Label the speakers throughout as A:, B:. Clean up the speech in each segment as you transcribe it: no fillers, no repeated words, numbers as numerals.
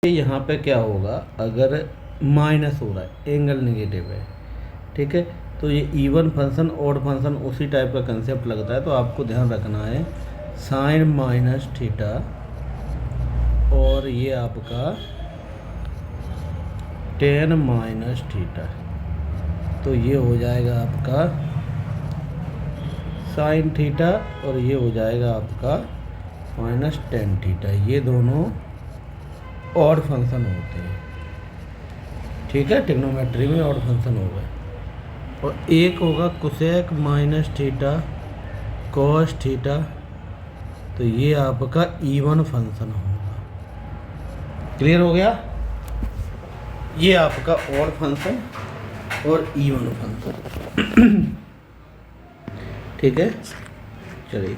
A: यहाँ पे क्या होगा, अगर माइनस हो रहा है, एंगल नेगेटिव है, ठीक है, तो ये इवन फंक्शन ऑड फंक्शन उसी टाइप का कंसेप्ट लगता है। तो आपको ध्यान रखना है साइन माइनस थीटा और ये आपका टेन माइनस थीटा, तो ये हो जाएगा आपका साइन थीटा और ये हो जाएगा आपका माइनस टेन थीटा। ये दोनों ऑड फंक्शन होते हैं, ठीक है, ट्रिग्नोमेट्री में ऑड फंक्शन हो गए। और एक होगा cosec minus theta cos theta, तो ये आपका इवन फंक्शन होगा। क्लियर हो गया? ये आपका ऑड फंक्शन और इवन फंक्शन ठीक है। चलिए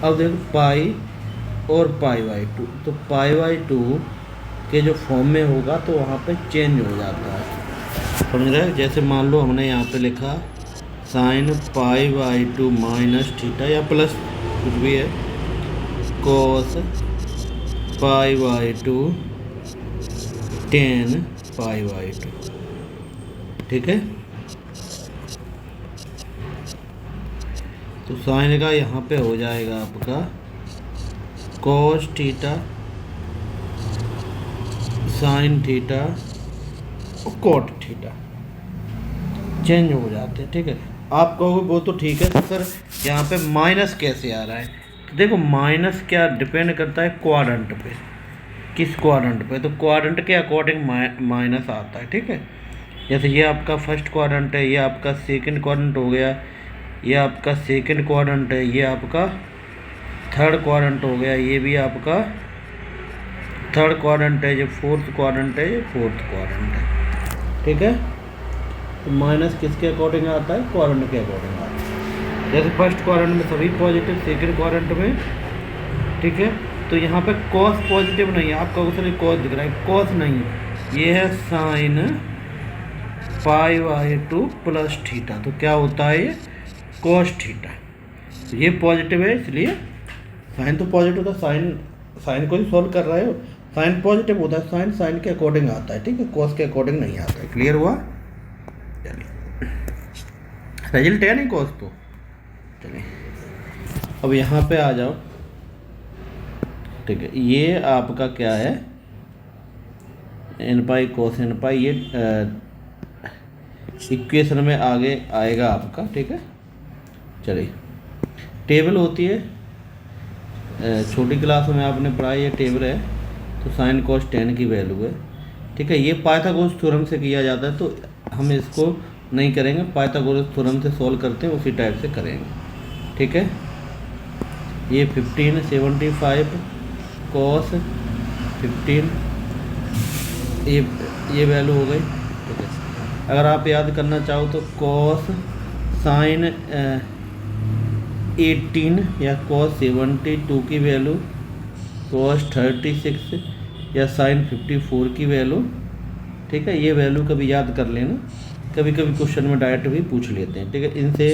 A: अब देखो पाई और पाई बाई टू, तो पाई बाई टू के जो फॉर्म में होगा तो वहाँ पे चेंज हो जाता है, समझ रहे हैं? जैसे मान लो हमने यहाँ पे लिखा sine pi by two minus theta या प्लस कुछ भी है, cos pi by two ten pi by two, ठीक है। तो साइन का यहाँ पे हो जाएगा आपका कॉस थीटा साइन थीटा और कॉट थीटा, चेंज हो जाते हैं, ठीक है। आप कहोगे वो तो ठीक है, तो सर यहाँ पे माइनस कैसे आ रहा है? तो देखो माइनस क्या डिपेंड करता है क्वाड्रेंट पे, किस क्वाड्रेंट पे, तो क्वाड्रेंट के अकॉर्डिंग माइनस आता है, ठीक है। जैसे ये आपका फर्स्ट क्वाड्रेंट है, ये आपका सेकंड क्वाड्रेंट हो गया, ये आपका सेकंड क्वाड्रेंट है, ये आपका थर्ड क्वाड्रेंट हो गया, ये भी आपका थर्ड क्वाड्रेंट है, ये फोर्थ क्वाड्रेंट है, ये फोर्थ क्वाड्रेंट है, ठीक है। तो माइनस किसके अकॉर्डिंग आता है? क्वाड्रेंट के अकॉर्डिंग आता है। जैसे फर्स्ट क्वाड्रेंट में सभी पॉजिटिव, सेकंड क्वाड्रेंट में, ठीक है। तो यहाँ पे कॉस पॉजिटिव नहीं है, आपका उसने कॉस दिख रहा है, कॉस नहीं, ये है sine pi by two plus theta, तो क्या होता है ये कॉस थीटा। तो ये पॉजिटिव है इसलिए साइन तो पॉजिटिव होता है, साइन को ही सॉल्व कर रहे हो, साइन पॉजिटिव होता है, साइन के अकॉर्डिंग आता है, ठीक है, कॉस के अकॉर्डिंग नहीं आता है। क्लियर हुआ? चलिए रिजल्ट है नहीं कॉस, तो चलिए अब यहाँ पे आ जाओ, ठीक है। ये आपका क्या है, एन पाई कॉस एन पाई, ये इक्वेशन में आगे आएगा आपका, ठीक है। चलिए टेबल होती है, छोटी क्लास में आपने पढ़ा, ये टेबल है, तो साइन कॉस टेन की वैल्यू है, ठीक है। ये पाइथागोरस थ्योरम से किया जाता है, तो हम इसको नहीं करेंगे, पाइथागोरस थ्योरम से सॉल्व करते हैं उसी टाइप से करेंगे, ठीक है। ये 1575 कॉस 15, ये वैल्यू हो गई, ठीक है। अगर आप याद करना चाहो तो कॉस साइन 18 या कॉस 72 की वैल्यू, कॉस 36 या साइन 54 की वैल्यू, ठीक है। ये वैल्यू कभी याद कर लेना, कभी कभी क्वेश्चन में डायरेक्ट भी पूछ लेते हैं, ठीक है। इनसे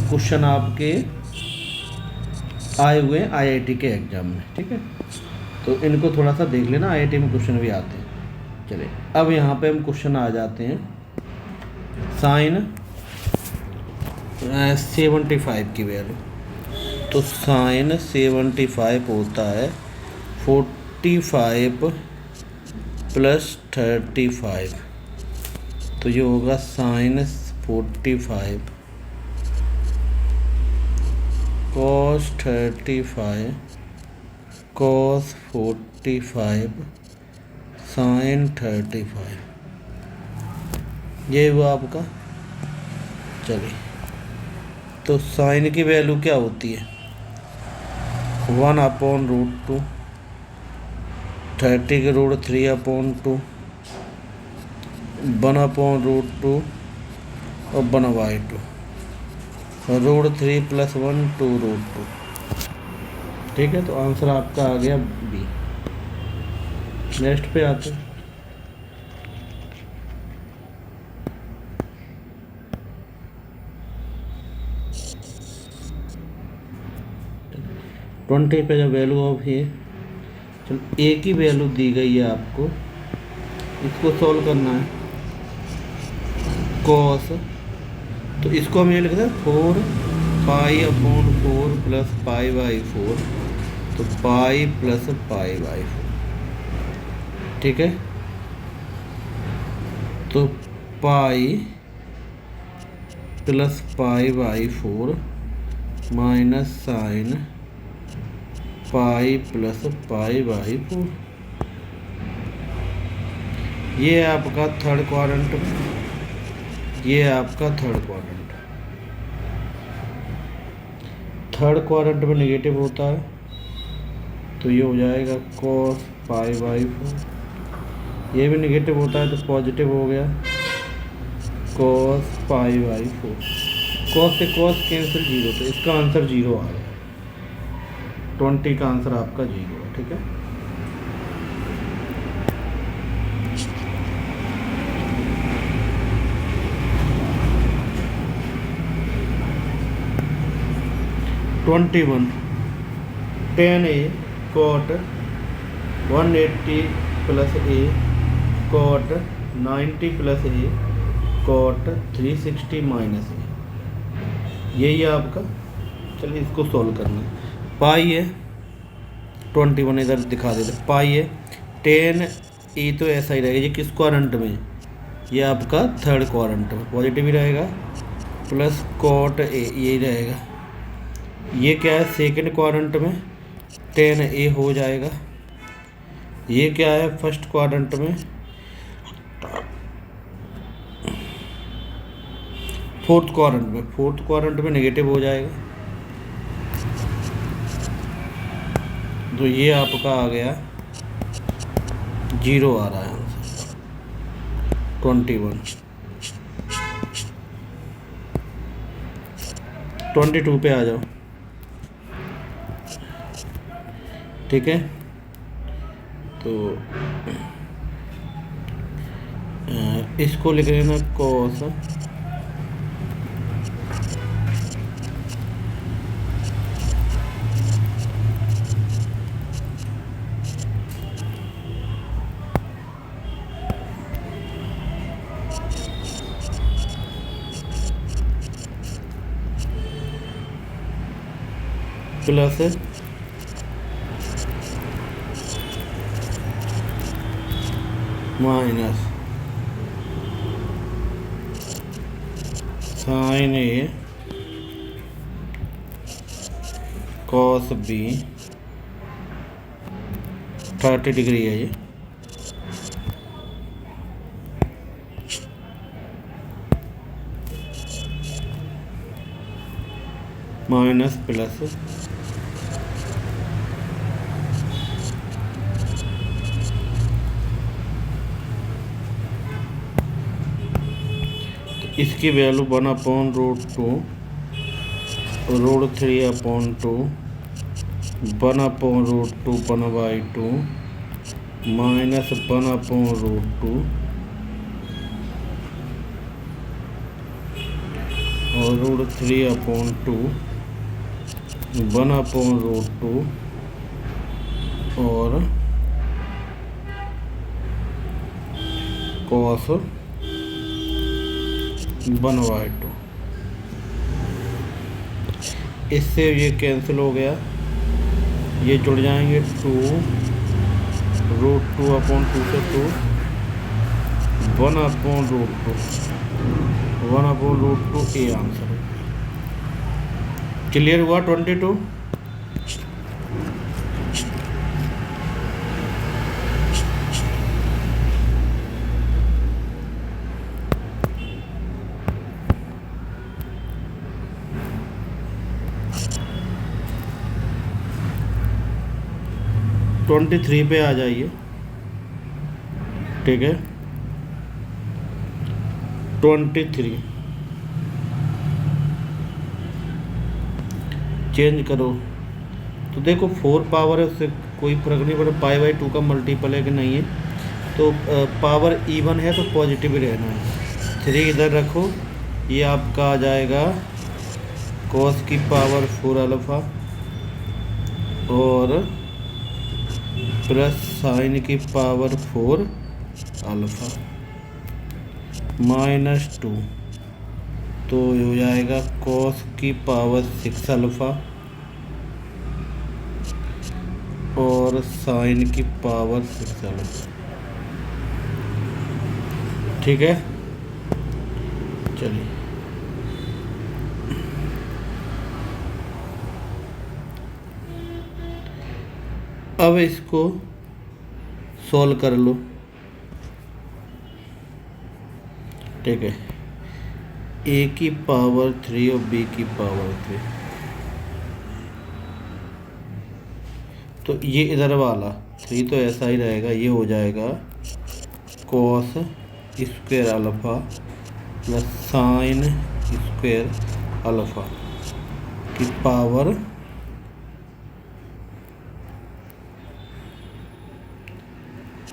A: क्वेश्चन आपके आए हुए हैं आईआईटी के एग्जाम में, ठीक है। तो इनको थोड़ा सा देख लेना, आईआईटी में क्वेश्चन भी आते हैं। चलिए अब यहाँ पे हम क्वेश्चन आ जाते हैं साइन 75 की वैल्यू, तो साइन 75 होता है 45 प्लस 35, तो ये होगा साइन 45 कॉस 35 कॉस 45 साइन 35, ये हुआ आपका। चलिए तो साइन की वैल्यू क्या होती है, 1/√2, 30 के रूट 3/2, 1/√2 और 1/2, √3 + 1 2√2, ठीक है। तो आंसर आपका आ गया बी। नेक्स्ट पे आते हैं। 20 पे जो वैल्यू ऑफ है, चलो ए की वैल्यू दी गई है आपको, इसको सॉल्व करना है। कॉस, तो इसको हम ये लिखते हैं 4 पाई/4 प्लस पाई/4, तो पाई प्लस पाई/4, ठीक है। तो पाई प्लस पाई/4 माइनस साइन पाई प्लस पाई/4, ये आपका थर्ड क्वाड्रेंट, ये आपका थर्ड क्वाड्रेंट। थर्ड क्वाड्रेंट में नेगेटिव होता है, तो ये हो जाएगा cos पाई/4। ये भी नेगेटिव होता है तो पॉजिटिव हो गया cos पाई/4। cos से cos कैंसिल 0, तो इसका आंसर 0 आ गया। 20 का आंसर आपका 0 है, ठीक है। tan A cot 180 plus A cot 90 plus A cot 360 minus A, यही है आपका। चलिए इसको सॉल्व करना है। पाई है 21 इधर दिखा देते, पाई है tan A, तो ऐसा ही रहेगा। ये किस क्वाड्रेंट में, ये आपका थर्ड क्वाड्रेंट में, पॉजिटिव ही रहेगा, प्लस cot A यही रहेगा। ये क्या है सेकंड क्वाड्रेंट में, tan A हो जाएगा। ये क्या है फर्स्ट क्वाड्रेंट में, फोर्थ क्वाड्रेंट में, फोर्थ क्वाड्रेंट में नेगेटिव हो जाएगा। तो ये आपका आ गया 0 आ रहा है आंसर 21। 22 पे आ जाओ, ठीक है। तो इसको लिख लेना cos plus minus sine A cos B, 30 degree है ये, माइनस प्लस इसकी वैल्यू 1/√2 √3/2 1/√2 1/2 माइनस 1/√2 और √3/2 1/√2 और cos 1/2। इससे ये कैंसिल हो गया, ये जुड़ जाएंगे 2 √2/2 से 2 1/√2 ए आंसर। क्लियर हुआ 22। ट्वेंटी 23 पे आ जाइए, ठीक है। 23 चेंज करो तो देखो 4 पावर है, उससे कोई फर्क नहीं पड़ता, पाई/2 का मल्टीपल है कि नहीं है। तो पावर इवन है तो पॉजिटिव ही रहना है। 3 इधर रखो, ये आपका आ जाएगा cos की पावर 4 अल्फ़ा और प्लस साइन की पावर 4 अल्फ़ा -2, तो हो जाएगा कॉस की पावर 6 अल्फ़ा और साइन की पावर 6 अल्फ़ा। ठीक है, चलिए अब इसको सॉल्व कर लो। ठीक है, ए की पावर 3 और बी की पावर 3, तो ये इधर वाला 3 तो ऐसा ही रहेगा, ये हो जाएगा cos square alpha plus sine square alpha की power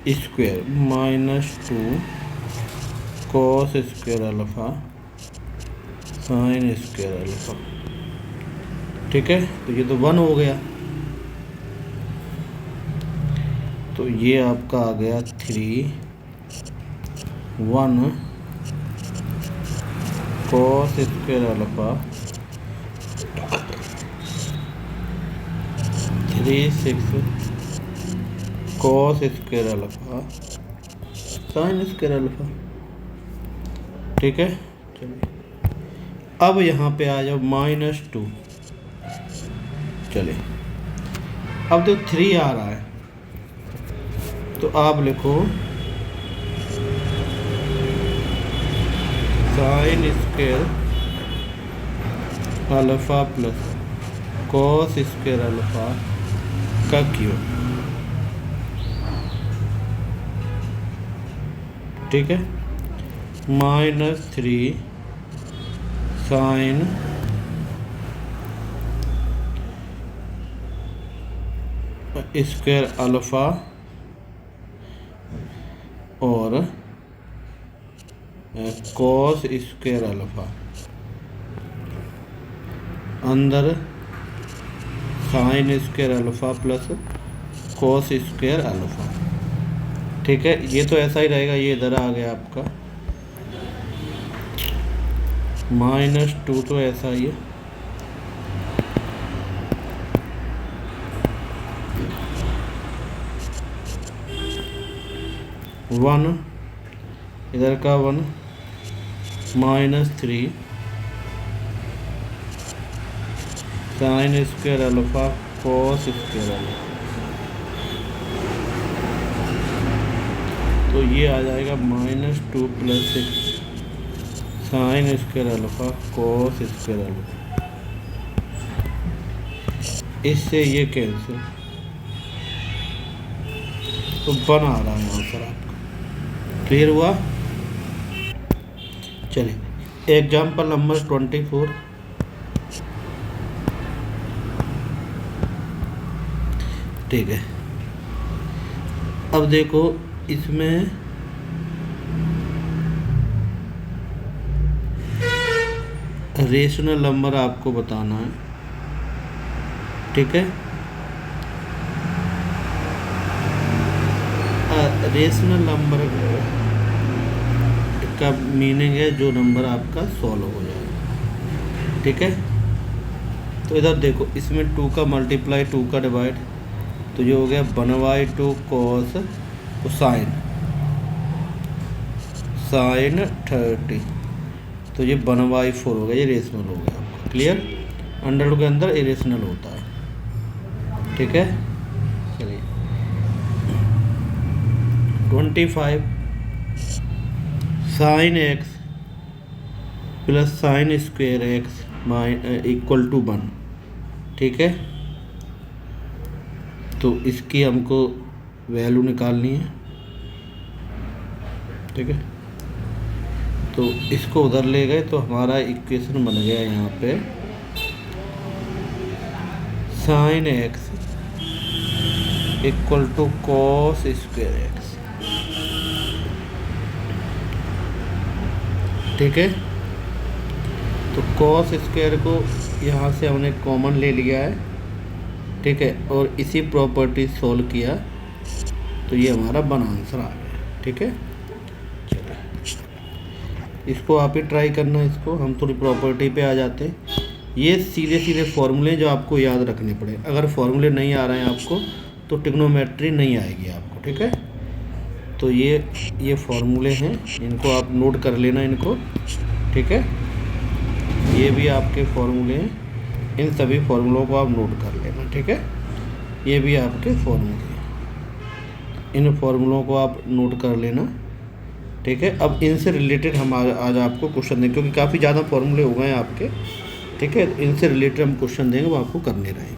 A: square -2 cos square alpha sine square alpha. ठीक है, तो ये तो 1 हो गया, तो ये आपका आ गया 3 1 cos square alpha 3 6 cos square alpha sine square alpha. ठीक है, चलिए अब यहाँ पे आ जाओ -2। चलिए अब तो 3 आ रहा है, तो आप लिखो sign square alpha plus cos square alpha का क्यूब। ठीक है, -3 साइन स्क्वायर अल्फ़ा और कॉस स्क्वायर अल्फ़ा, अंदर sign square alpha plus cos square alpha. ठीक है, ये तो ऐसा ही रहेगा, ये इधर आ गया आपका -2 तो ऐसा ही है, वन इधर का 1 -3 sign square alpha cos square alpha, तो ये आ जाएगा -2 + 6 sign square alpha cos square alpha. इससे ये कैंसिल, तो 1 आ रहा है आंसर आपका। क्लियर हुआ? चलिए एग्जाम्पल नंबर 24। ठीक है, अब देखो इसमें रेशनल नंबर आपको बताना है। ठीक है, रेशनल नंबर का मीनिंग है जो नंबर आपका सॉल्व हो जाए। ठीक है, तो इधर देखो इसमें 2 का मल्टीप्लाई 2 का डिवाइड, तो ये हो गया 1/2 कॉस साइन 30, तो ये 1/4 हो गया, ये रेशनल हो गया आपका। क्लियर? अंडर के अंदर इरेशनल होता है। ठीक है, चलिए 25 sine x plus sine square x = 1। ठीक है, तो इसकी हमको वैल्यू निकालनी है। ठीक है, तो इसको उधर ले गए तो हमारा इक्वेशन बन गया यहाँ पे sine x = cos square x। ठीक है, तो कॉस स्क्वायर को यहाँ से हमने कॉमन ले लिया है, ठीक है, और इसी प्रॉपर्टी सोल्व किया तो ये हमारा वन आंसर आ गया। ठीक है, चलिए इसको आप ही ट्राई करना। इसको हम थोड़ी प्रॉपर्टी पे आ जाते हैं। ये सीधे सीधे फॉर्मूले जो आपको याद रखने पड़े। अगर फॉर्मूले नहीं आ रहे हैं आपको तो ट्रिग्नोमेट्री नहीं आएगी आपको। ठीक है, तो ये फॉर्मूले हैं, इनको आप नोट कर लेना इनको। ठीक है, ये भी आपके फॉर्मूले हैं, इन सभी फॉर्मूलों को आप नोट कर लेना। ठीक है, ये भी आपके फॉर्मूले हैं, इन फॉर्मूलों को आप नोट कर लेना। ठीक है, अब इनसे रिलेटेड हम आज आपको क्वेश्चन देंगे, क्योंकि काफ़ी ज़्यादा फॉर्मूले हो गए हैं आपके। ठीक है, इनसे रिलेटेड हम क्वेश्चन देंगे, वो आपको करने रहेंगे।